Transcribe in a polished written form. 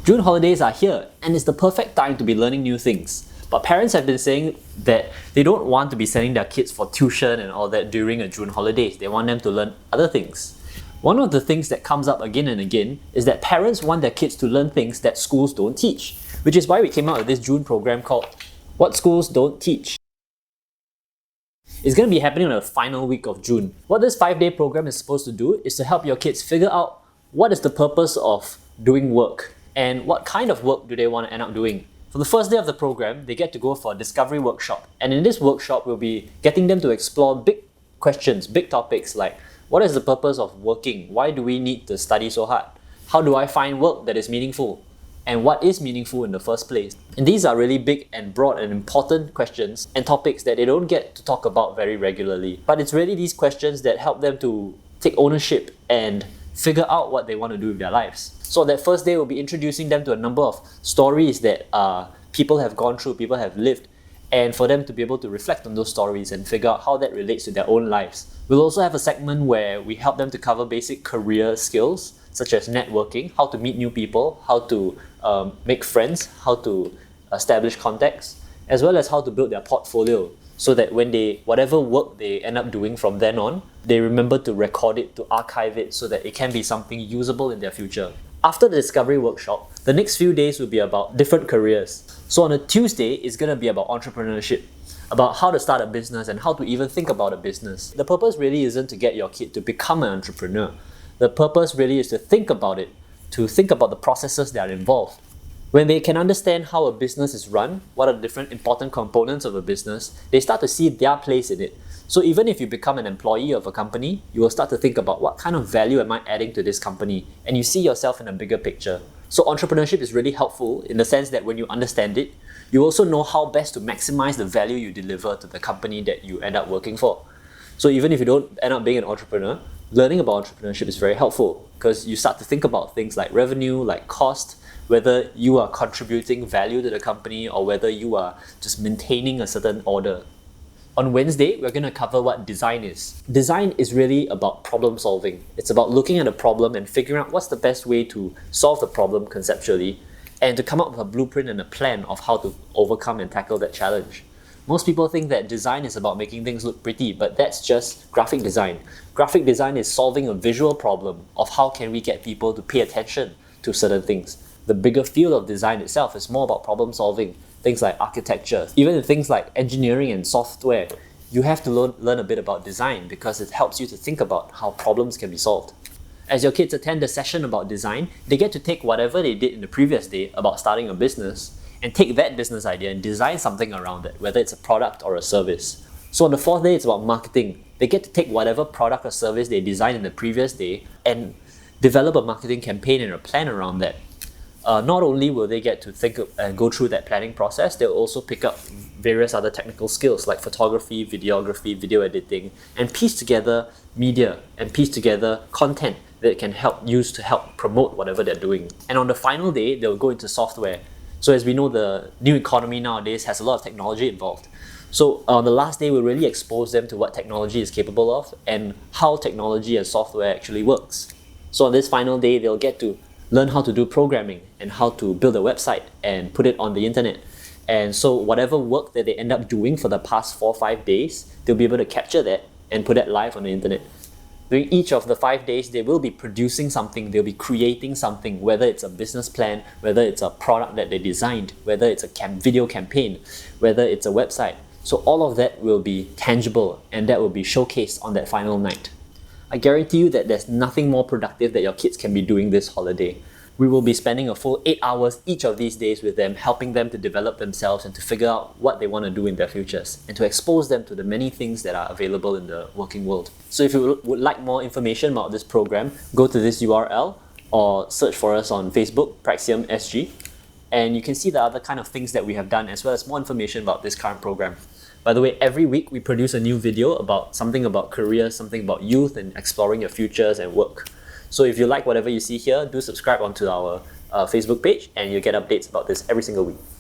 June holidays are here, and it's the perfect time to be learning new things. But parents have been saying that they don't want to be sending their kids for tuition and all that during a June holidays. They want them to learn other things. One of the things that comes up again and again is that parents want their kids to learn things that schools don't teach, which is why we came out with this June program called What Schools Don't Teach. It's going to be happening on the final week of June. What this 5-day program is supposed to do is to help your kids figure out what is the purpose of doing work and what kind of work do they want to end up doing. For the first day of the program, they get to go for a discovery workshop. And in this workshop, we'll be getting them to explore big questions, big topics like what is the purpose of working? Why do we need to study so hard? How do I find work that is meaningful? And what is meaningful in the first place? And these are really big and broad and important questions and topics that they don't get to talk about very regularly. But it's really these questions that help them to take ownership and figure out what they want to do with their lives. So that first day, we'll be introducing them to a number of stories that people have gone through, people have lived, and for them to be able to reflect on those stories and figure out how that relates to their own lives. We'll also have a segment where we help them to cover basic career skills, such as networking, how to meet new people, how to make friends, how to establish contacts, as well as how to build their portfolio, so that when whatever work they end up doing from then on, they remember to record it, to archive it, so that it can be something usable in their future. After the discovery workshop, the next few days will be about different careers. So on a Tuesday, it's going to be about entrepreneurship, about how to start a business and how to even think about a business. The purpose really isn't to get your kid to become an entrepreneur. The purpose really is to think about it, to think about the processes that are involved. When they can understand how a business is run, what are the different important components of a business, they start to see their place in it. So even if you become an employee of a company, you will start to think about what kind of value am I adding to this company, and you see yourself in a bigger picture. So entrepreneurship is really helpful in the sense that when you understand it, you also know how best to maximize the value you deliver to the company that you end up working for. So even if you don't end up being an entrepreneur, learning about entrepreneurship is very helpful because you start to think about things like revenue, like cost, whether you are contributing value to the company or whether you are just maintaining a certain order. On Wednesday, we're going to cover what design is. Design is really about problem solving. It's about looking at a problem and figuring out what's the best way to solve the problem conceptually and to come up with a blueprint and a plan of how to overcome and tackle that challenge. Most people think that design is about making things look pretty, but that's just graphic design. Graphic design is solving a visual problem of how can we get people to pay attention to certain things. The bigger field of design itself is more about problem solving, things like architecture. Even in things like engineering and software, you have to learn a bit about design because it helps you to think about how problems can be solved. As your kids attend a session about design, they get to take whatever they did in the previous day about starting a business and take that business idea and design something around it, whether it's a product or a service. So on the fourth day, it's about marketing. They get to take whatever product or service they designed in the previous day and develop a marketing campaign and a plan around that. Not only will they get to think and go through that planning process, they'll also pick up various other technical skills like photography, videography, video editing, and piece together media and piece together content that can use to help promote whatever they're doing. And on the final day, they'll go into software. So as we know, the new economy nowadays has a lot of technology involved. So on the last day, we'll really expose them to what technology is capable of and how technology and software actually works. So on this final day, they'll get to learn how to do programming and how to build a website and put it on the internet. And so whatever work that they end up doing for the past 4 or 5 days, they'll be able to capture that and put that live on the internet. During each of the 5 days, they will be producing something, they'll be creating something, whether it's a business plan, whether it's a product that they designed, whether it's a video campaign, whether it's a website. So all of that will be tangible and that will be showcased on that final night. I guarantee you that there's nothing more productive that your kids can be doing this holiday. We will be spending a full 8 hours each of these days with them, helping them to develop themselves and to figure out what they want to do in their futures and to expose them to the many things that are available in the working world. So if you would like more information about this program, go to this URL or search for us on Facebook, Praxium SG, and you can see the other kind of things that we have done as well as more information about this current program. By the way, every week we produce a new video about something about career, something about youth and exploring your futures and work. So if you like whatever you see here, do subscribe onto our Facebook page and you'll get updates about this every single week.